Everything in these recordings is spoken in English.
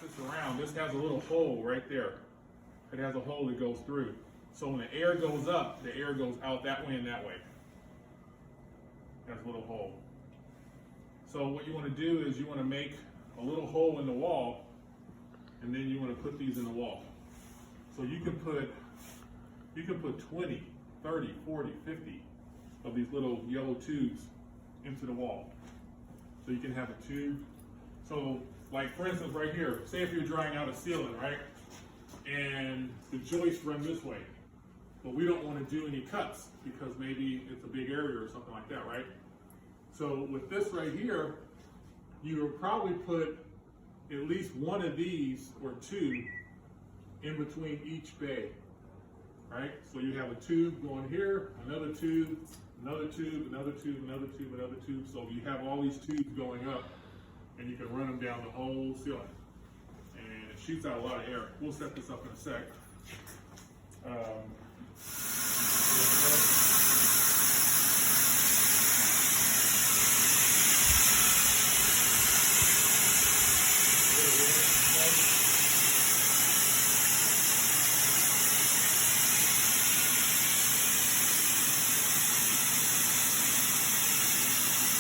this around, this has a little hole right there. It has a hole that goes through. So when the air goes up, the air goes out that way and that way. Has a little hole. So what you want to do is you want to make a little hole in the wall, and then you want to put these in the wall. So you can put 20, 30, 40, 50 of these little yellow tubes into the wall. So you can have a tube. So like for instance right here, say if you're drying out a ceiling, right? And the joists run this way. But we don't want to do any cuts because maybe it's a big area or something like that, right? So with this right here, you will probably put at least one of these or two in between each bay, right? So you have a tube going here, another tube, another tube, another tube, another tube, another tube. So you have all these tubes going up and you can run them down the whole ceiling. And it shoots out a lot of air. We'll set this up in a sec.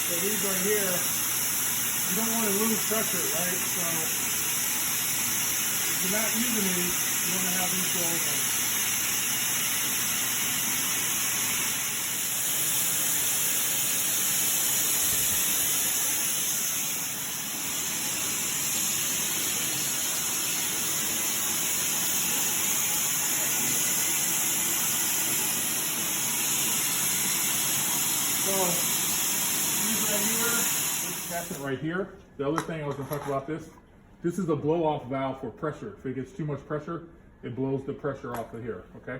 So these right here, you don't want to lose pressure, right? So if you're not using these, you want to have these go open. So right here. The other thing I was going to talk about this is a blow-off valve for pressure. If it gets too much pressure, it blows the pressure off of here, okay?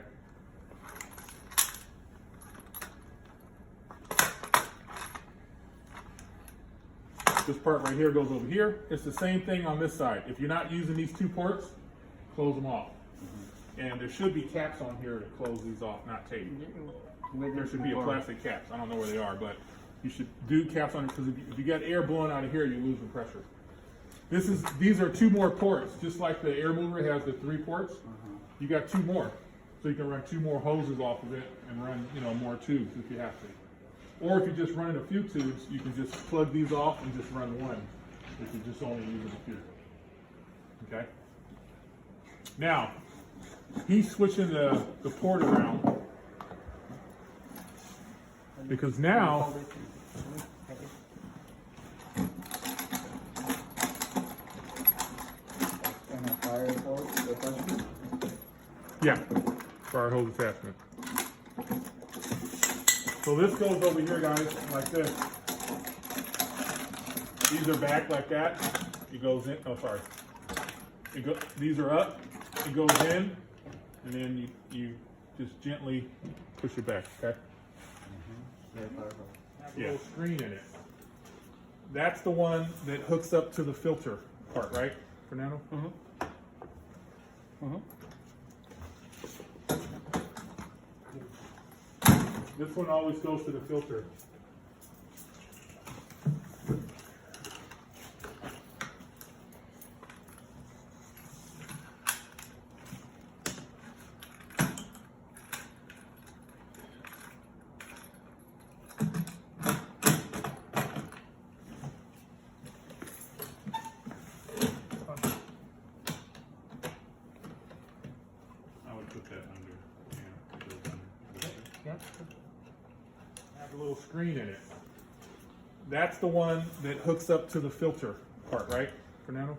This part right here goes over here. It's the same thing on this side. If you're not using these two ports, close them off. And there should be caps on here to close these off, not tape. There should be a plastic caps. I don't know where they are, but you should do caps on it because if you get air blowing out of here, you're losing pressure. These are two more ports, just like the air mover has the 3 ports. You got 2 more, so you can run 2 more hoses off of it and run, more tubes if you have to. Or if you're just running a few tubes, you can just plug these off and just run one if you're just only using a few. Okay. Now he's switching the port around because now. Yeah, fire hose attachment. So this goes over here, guys, like this. These are back like that. It goes in. Oh, sorry. These are up. It goes in, and then you just gently push it back. Okay. Has a little screen in it. That's the one that hooks up to the filter part, right, Fernando? This one always goes to the filter. Has a little screen in it. That's the one that hooks up to the filter part, right, Fernando?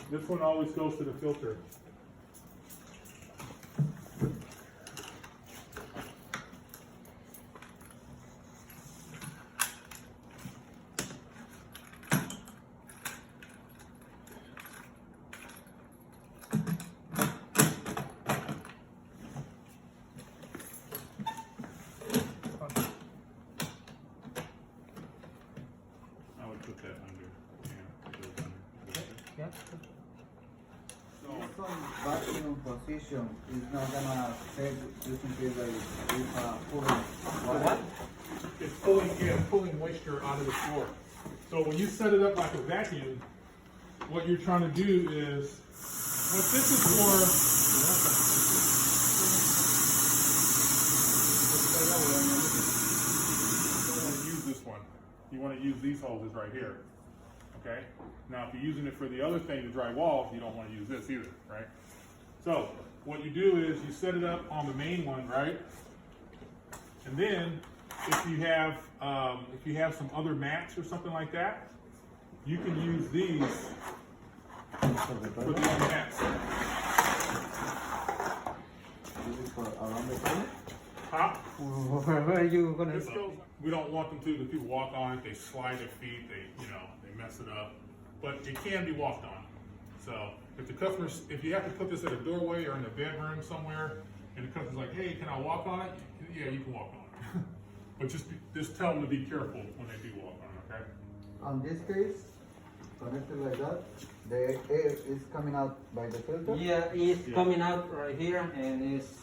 This one always goes to the filter. Put that under. Yeah. So vacuum position is not gonna affect using cable if full. What? it's pulling moisture out of the floor. So when you set it up like a vacuum, what you're trying to do is, what this is for, you don't want to use this one. You want to use these hoses right here. Okay? Now, if you're using it for the other thing to dry walls, you don't want to use this either, right? So, what you do is you set it up on the main one, right? And then, if you have some other mats or something like that, you can use these for the other mats. This is for around the corner. Huh? Where are you gonna? We don't want them to. The people walk on it, they slide their feet, they mess it up. But it can be walked on. So if the customers, if you have to put this at a doorway or in a bedroom somewhere, and the customer's like, hey, can I walk on it? Yeah, you can walk on it. But just tell them to be careful when they do walk on it, okay? On this case, connected like that, the air is coming out by the filter. Yeah, it's coming out right here, and it's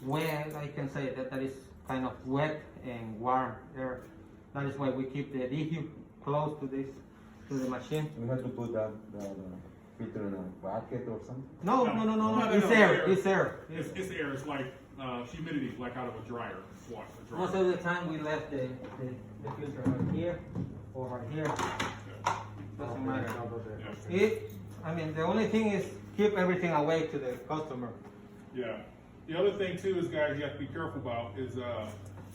wet. I can say that is kind of wet and warm air. That is why we keep the adhesive close to the machine. We have to put the filter in a bucket or something. No. It's air. It's air. It's air. It's like humidity, like out of a dryer. Wash a dryer. Most of the time we left the filter right here or right here. Doesn't matter. The only thing is keep everything away to the customer. Yeah. The other thing too is, guys, you have to be careful about is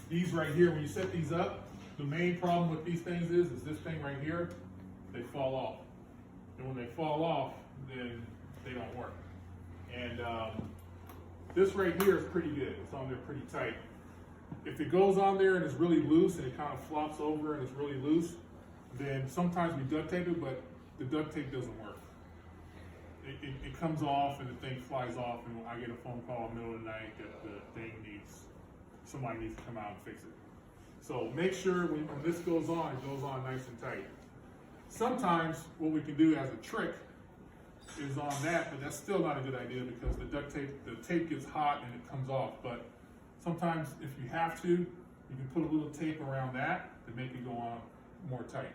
these right here. When you set these up, the main problem with these things is this thing right here, they fall off. And when they fall off, then they don't work. And this right here is pretty good. It's on there pretty tight. If it goes on there and it's really loose and it kind of flops over and it's really loose, then sometimes we duct tape it, but the duct tape doesn't work. It comes off and the thing flies off, and I get a phone call in the middle of the night that the thing somebody needs to come out and fix it. So make sure when this goes on, it goes on nice and tight. Sometimes what we can do as a trick is on that, but that's still not a good idea because the tape gets hot and it comes off. But sometimes if you have to, you can put a little tape around that to make it go on more tight.